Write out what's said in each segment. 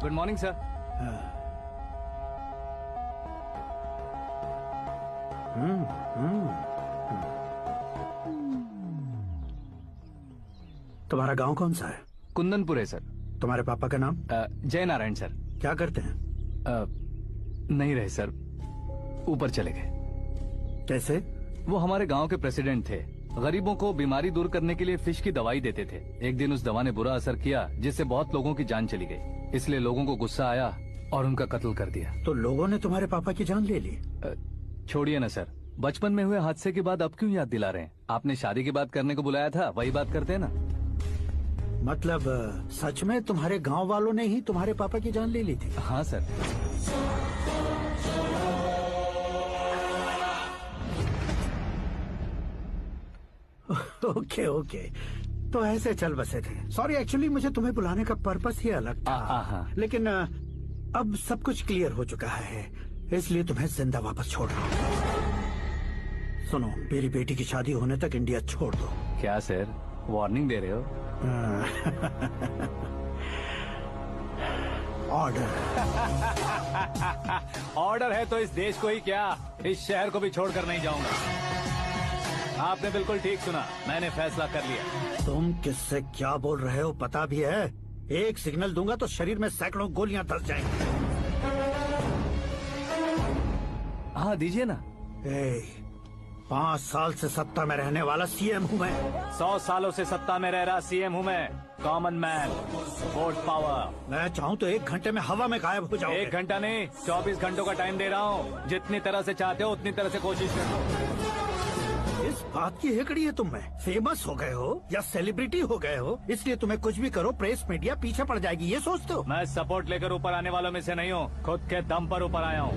Good morning sir. तुम्हारा गांव कौन सा है? कुंदनपुर है सर। तुम्हारे पापा का नाम? जय नारायण सर। क्या करते हैं? नहीं रहे सर, ऊपर चले गए। कैसे? वो हमारे गांव के प्रेसिडेंट थे। गरीबों को बीमारी दूर करने के लिए फिश की दवाई देते थे। एक दिन उस दवा ने बुरा असर किया जिससे बहुत लोगों की जान चली गई। इसलिए लोगों को गुस्सा आया और उनका कत्ल कर दिया। तो लोगों ने तुम्हारे पापा की जान ले ली? छोड़िए ना सर, बचपन में हुए हादसे के बाद अब क्यों याद दिला रहे हैं? आपने शादी की बात करने को बुलाया था, वही बात करते हैं ना। मतलब सच में तुम्हारे गांव वालों ने ही तुम्हारे पापा की जान ले ली थी? हाँ सर। ओके ओके, तो ऐसे चल बसे थे। सॉरी, एक्चुअली मुझे तुम्हें बुलाने का पर्पस ही अलग था। लेकिन अब सब कुछ क्लियर हो चुका है, इसलिए तुम्हें जिंदा वापस छोड़ रहा हूँ। सुनो, मेरी बेटी की शादी होने तक इंडिया छोड़ दो। क्या सर, वार्निंग दे रहे हो? ऑर्डर। ऑर्डर है तो इस देश को ही क्या, इस शहर को भी छोड़कर नहीं जाऊंगा। आपने बिल्कुल ठीक सुना, मैंने फैसला कर लिया। तुम किससे क्या बोल रहे हो पता भी है? एक सिग्नल दूंगा तो शरीर में सैकड़ों गोलियां धस जाएंगी। हाँ दीजिए ना। 5 साल से सत्ता में रहने वाला सीएम हूँ मैं। 100 सालों से सत्ता में रह रहा सीएम हूँ मैं। Common man, vote power. मैं चाहूँ तो 1 घंटे में हवा में गायब हो जाऊँ। 1 घंटा नहीं, 24 घंटों का टाइम दे रहा हूँ। जितनी तरह से चाहते हो उतनी तरह से कोशिश करो। इस बात की हेकड़ी है तुम में। फेमस हो गए हो या सेलिब्रिटी हो गए हो, इसलिए तुम्हें कुछ भी करो प्रेस मीडिया पीछे पड़ जाएगी, ये सोचते हो? मैं सपोर्ट लेकर ऊपर आने वालों में से नहीं हूँ, खुद के दम पर ऊपर आया हूँ।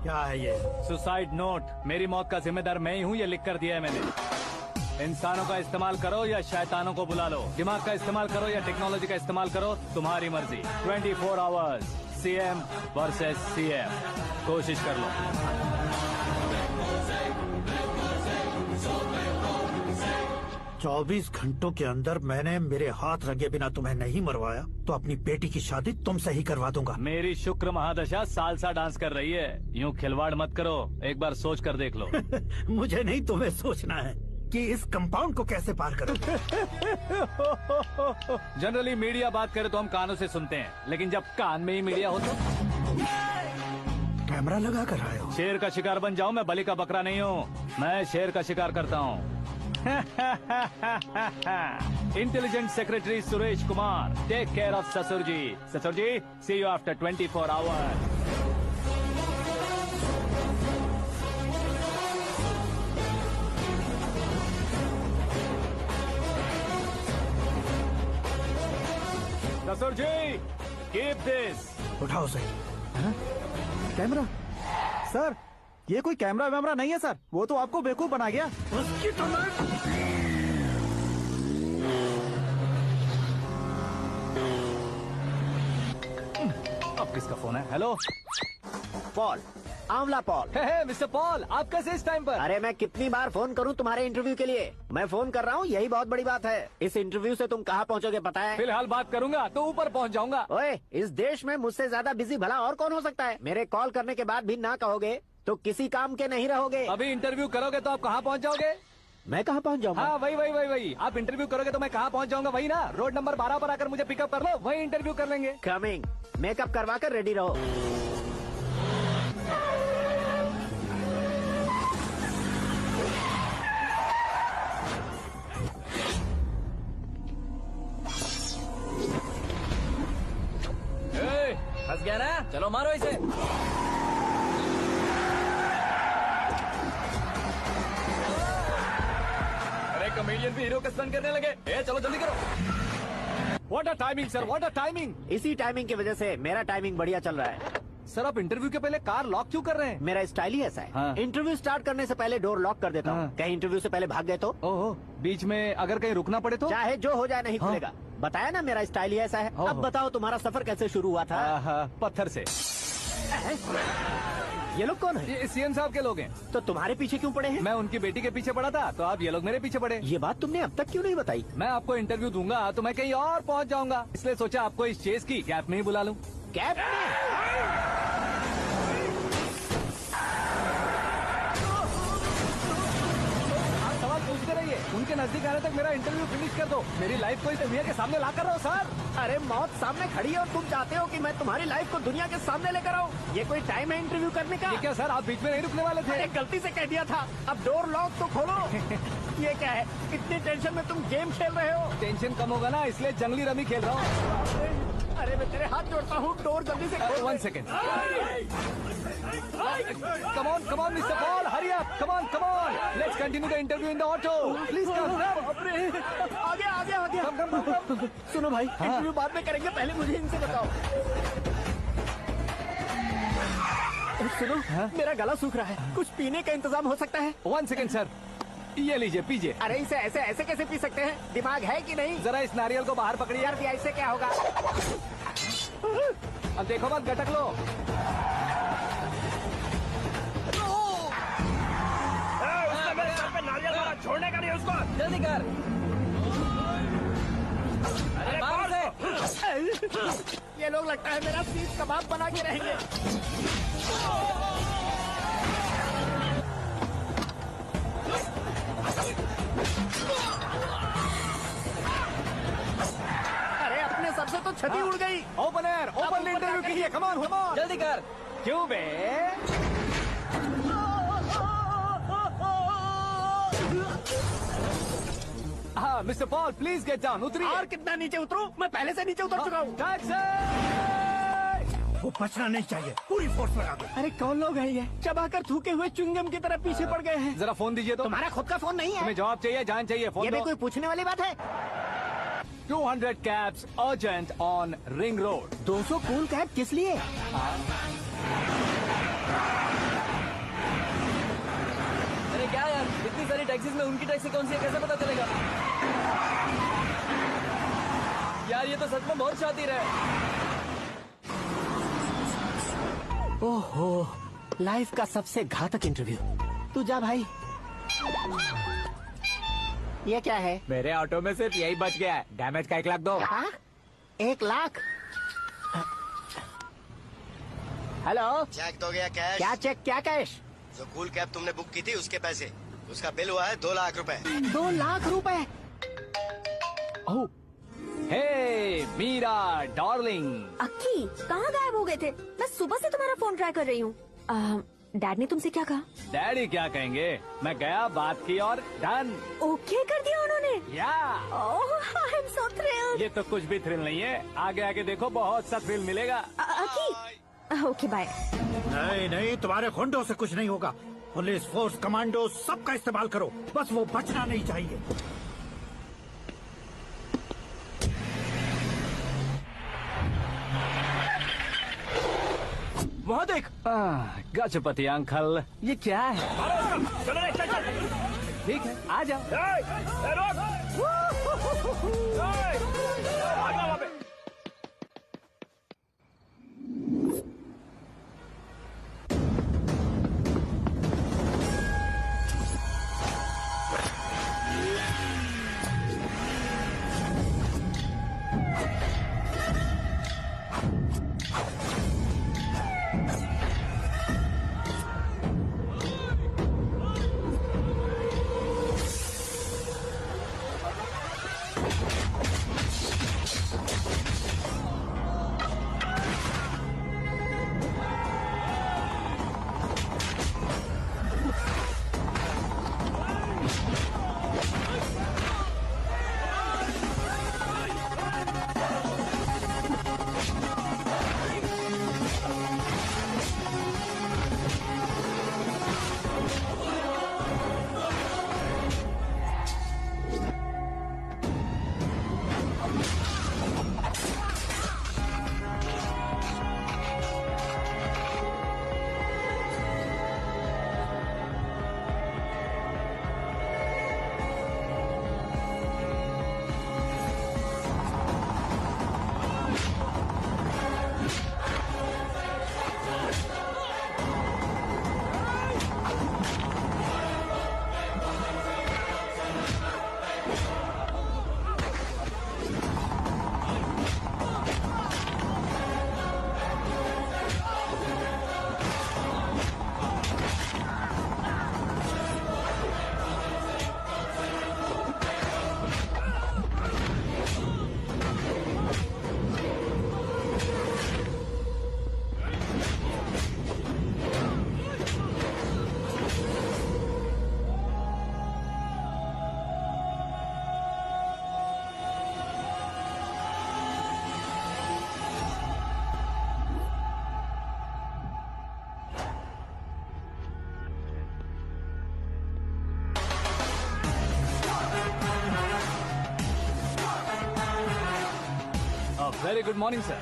क्या है ये? Suicide note. मेरी मौत का जिम्मेदार मैं ही हूँ, ये लिख कर दिया है मैंने। इंसानों का इस्तेमाल करो या शैतानों को बुला लो, दिमाग का इस्तेमाल करो या टेक्नोलॉजी का इस्तेमाल करो, तुम्हारी मर्जी। 24 आवर्स, सीएम वर्सेस सीएम, कोशिश कर लो। चौबीस घंटों के अंदर मैंने मेरे हाथ रंगे बिना तुम्हें नहीं मरवाया तो अपनी बेटी की शादी तुमसे ही करवा दूंगा। मेरी शुक्र महादशा सालसा डांस कर रही है, यूँ खिलवाड़ मत करो, एक बार सोच कर देख लो। मुझे नहीं, तुम्हें सोचना है कि इस कंपाउंड को कैसे पार करो। जनरली मीडिया बात करे तो हम कानों से सुनते हैं, लेकिन जब कान में ही मीडिया हो तो कैमरा लगा कर आए हो। शेर का शिकार बन जाऊं, मैं बलि का बकरा नहीं हूँ, मैं शेर का शिकार करता हूँ। Intelligent secretary Suresh Kumar, take care of ससुर जी। ससुर जी, सी यू आफ्टर 24 आवर्स। ससुर जी, कीप दिस। उठाओ सही। कैमरा? सर, ये कोई कैमरा वैमरा नहीं है सर, वो तो आपको बेवकूफ बना गया। उसकी तो मैं... अब किसका फोन है? हेलो पॉल, आंवला पॉल। मिस्टर पॉल, आप कैसे इस टाइम पर? अरे मैं कितनी बार फोन करूं तुम्हारे इंटरव्यू के लिए? मैं फोन कर रहा हूं, यही बहुत बड़ी बात है। इस इंटरव्यू से तुम कहां पहुंचोगे पता है? फिलहाल बात करूंगा तो ऊपर पहुंच जाऊंगा। ओए, इस देश में मुझसे ज्यादा बिजी भला और कौन हो सकता है? मेरे कॉल करने के बाद भी ना कहोगे तो किसी काम के नहीं रहोगे। अभी इंटरव्यू करोगे तो आप कहाँ पहुँच जाओगे? मैं कहाँ पहुँच जाऊंगा? हाँ वही। आप इंटरव्यू करोगे तो मैं कहाँ पहुँच जाऊंगा? वही ना, रोड नंबर 12 पर आकर मुझे पिकअप कर लो, वही इंटरव्यू कर लेंगे। कमिंग। मेकअप करवा कर रेडी रहो। फंस गया ना, चलो मारो इसे। अरे कॉमेडियन भी हीरो का स्टंट करने लगे। चलो जल्दी करो। What a timing sir, what a timing. इसी टाइमिंग की वजह से मेरा टाइमिंग बढ़िया चल रहा है। सर आप इंटरव्यू के पहले कार लॉक क्यों कर रहे हैं? मेरा स्टाइल ही ऐसा है। हाँ। इंटरव्यू स्टार्ट करने से पहले डोर लॉक कर देता हूँ। कहीं इंटरव्यू से पहले भाग गए तो? ओहो, बीच में अगर कहीं रुकना पड़े तो? चाहे जो हो जाए नहीं हाँ। खुलेगा। बताया ना मेरा स्टाइल ही ऐसा है। अब बताओ तुम्हारा सफर कैसे शुरू हुआ था? पत्थर से। ये लोग कौन है? ये सीएम साहब के लोग हैं। तो तुम्हारे पीछे क्यों पड़े हैं? मैं उनकी बेटी के पीछे पड़ा था, तो आप ये लोग मेरे पीछे पड़े। ये बात तुमने अब तक क्यों नहीं बताई? मैं आपको इंटरव्यू दूंगा तो मैं कहीं और पहुंच जाऊंगा, इसलिए सोचा आपको इस चेस की कैप में ही बुला लूं। कैब में? आप सवाल पूछते रहिए, उनके नजदीक आने तक मेरा इंटरव्यू फिनिश कर दो। मेरी लाइफ को इस दुनिया के सामने ला कर रहो सर। अरे मौत सामने खड़ी है और तुम चाहते हो कि मैं तुम्हारी लाइफ को दुनिया के सामने लेकर आऊं? ये कोई टाइम है इंटरव्यू करने का? ये क्या सर, आप बीच में नहीं रुकने वाले थे? अरे गलती से कह दिया था, अब डोर लॉक तो खोलो। ये क्या है, इतनी टेंशन में तुम गेम खेल रहे हो? टेंशन कम होगा ना, इसलिए जंगली रमी खेल रहा हूँ। अरे मैं तेरे हाथ जोड़ता हूँ, डोर जल्दी से खोल। 1 second. Come on, Mr. Paul, hurry up. Come on. Let's continue the interview in the auto. Please come. आगे। Come. सुनो भाई, इंटरव्यू बाद में करेंगे, पहले मुझे इनसे बताओ। सुनो, मेरा गला सूख रहा है, कुछ पीने का इंतजाम हो सकता है? 1 सेकेंड सर, ये लीजिए पीजिए। अरे इसे ऐसे कैसे पी सकते हैं? दिमाग है कि नहीं? जरा इस नारियल को बाहर पकड़िए। यार ऐसे क्या होगा? अब देखो मत, गटक लो। छोड़ने का नहीं उसको। जल्दी कर। अरे बाहर से। ये लोग लगता है मेरा सीख कबाब बना के रहेंगे। अरे अपने सर से तो छती उड़ गई। ओपन एयर, ओपन इंटरव्यू कीजिए। कम ऑन, जल्दी कर। क्यों बे? हाँ mister Paul, please get down. उतरिए। और कितना नीचे उतरूं? मैं पहले से नीचे उतर चुका हूँ। टैक्सी! वो बचना नहीं चाहिए, पूरी फोर्स लगा दो। अरे कौन लोग हैं ये? चबाकर थूके हुए चुंगम की तरह पीछे पड़ गए हैं। जरा फोन दीजिए तो। तुम्हारा खुद का फोन नहीं है? तुम्हें जवाब चाहिए, जान चाहिए, फोन ये भी दो। कोई पूछने वाली बात है? 200 cabs urgent on Ring Road. 200 cool cab किस लिए? अरे क्या यार, इतनी सारी टैक्सीज में उनकी टैक्सी कौन सी है, कैसे पता चलेगा? यार ये तो सच में बहुत शातिर है। ओहो, लाइफ का सबसे घातक इंटरव्यू। तू जा भाई। ये क्या है? मेरे ऑटो में सिर्फ यही बच गया है, डैमेज का 1 लाख दो। हाँ? 1 लाख? हेलो, चेक तो गया कैश। क्या चेक, क्या कैश? जो कूल कैब तुमने बुक की थी उसके पैसे, उसका बिल हुआ है 2 लाख रुपए। 2 लाख रुपए? ओह, हे मीरा डार्लिंग। अक्की, कहाँ गायब हो गए थे? मैं सुबह से तुम्हारा फोन ट्राई कर रही हूँ। डैड ने तुमसे क्या कहा? डैडी क्या कहेंगे, मैं गया, बात की और डन। ओके कर दिया उन्होंने? या ओह, आई एम सो थ्रिल्ड। ये तो कुछ भी थ्रिल नहीं है, आगे आगे देखो बहुत सा थ्रिल मिलेगा। अक्की, ओके बाय। नहीं, तुम्हारे गुंडों से कुछ नहीं होगा। पुलिस फोर्स, कमांडो, सबका इस्तेमाल करो, बस वो बचना नहीं चाहिए। वहाँ देख। गजपति अंकल, ये क्या है? ठीक है, आ जाओ। Very good morning sir.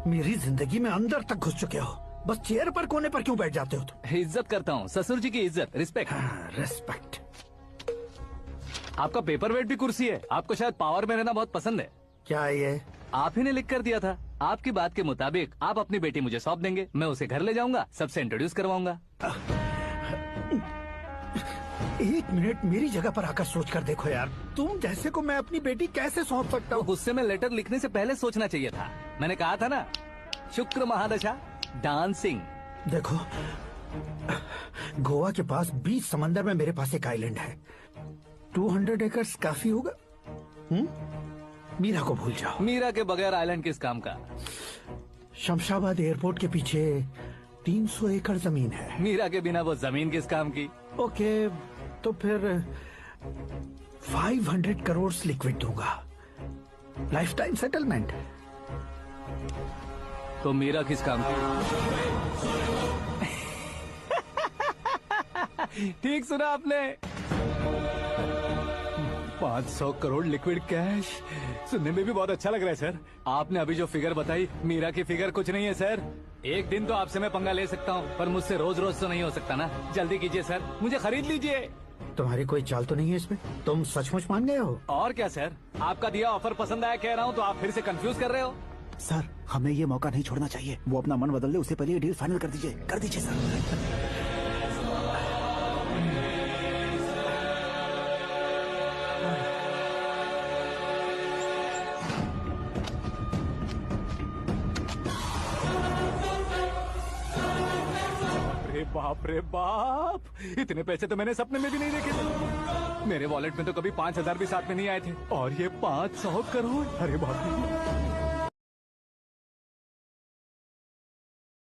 मेरी जिंदगी में अंदर तक घुस चुके हो, बस चेयर पर कोने पर क्यों बैठ जाते हो तुम? इज्जत करता हूँ, ससुर जी की इज्जत, रिस्पेक्ट। रेस्पेक्ट। आपका पेपर वेट भी कुर्सी है। आपको शायद पावर में रहना बहुत पसंद है। क्या ये? आप ही ने लिख कर दिया था। आपकी बात के मुताबिक आप अपनी बेटी मुझे सौंप देंगे, मैं उसे घर ले जाऊंगा, सबसे इंट्रोड्यूस करवाऊंगा। एक मिनट मेरी जगह पर आकर सोच कर देखो यार, तुम जैसे को मैं अपनी बेटी कैसे सौंप सकता तो हूँ? गुस्से में लेटर लिखने से पहले सोचना चाहिए था। मैंने कहा था ना, शुक्र महादशा डांसिंग। देखो, गोवा के पास बीच समंदर में मेरे पास एक आइलैंड है। 200 एकर्स काफी होगा। मीरा को भूल जाओ। मीरा के बगैर आइलैंड किस काम का? शमशाबाद एयरपोर्ट के पीछे 300 एकड़ जमीन है। मीरा के बिना वो जमीन किस काम की? ओके, तो फिर 500 करोड़ लिक्विड दूंगा, लाइफ टाइम सेटलमेंट। तो मीरा किस काम की? ठीक सुना आपने, 500 करोड़ लिक्विड कैश। सुनने में भी बहुत अच्छा लग रहा है सर। आपने अभी जो फिगर बताई, मीरा की फिगर कुछ नहीं है सर। एक दिन तो आपसे मैं पंगा ले सकता हूँ, पर मुझसे रोज रोज तो नहीं हो सकता ना। जल्दी कीजिए सर, मुझे खरीद लीजिए। तुम्हारी कोई चाल तो नहीं है इसमें? तुम सचमुच मान गए हो? और क्या सर, आपका दिया ऑफर पसंद आया कह रहा हूँ, तो आप फिर से कंफ्यूज कर रहे हो। सर, हमें ये मौका नहीं छोड़ना चाहिए। वो अपना मन बदल ले, उससे पहले ये डील फाइनल कर दीजिए। कर दीजिए सर। बाप रे बाप, इतने पैसे तो मैंने सपने में भी नहीं देखे थे। मेरे वॉलेट में तो कभी 5,000 भी साथ में नहीं आए थे, और ये 500 करोड़। अरे बाप रे।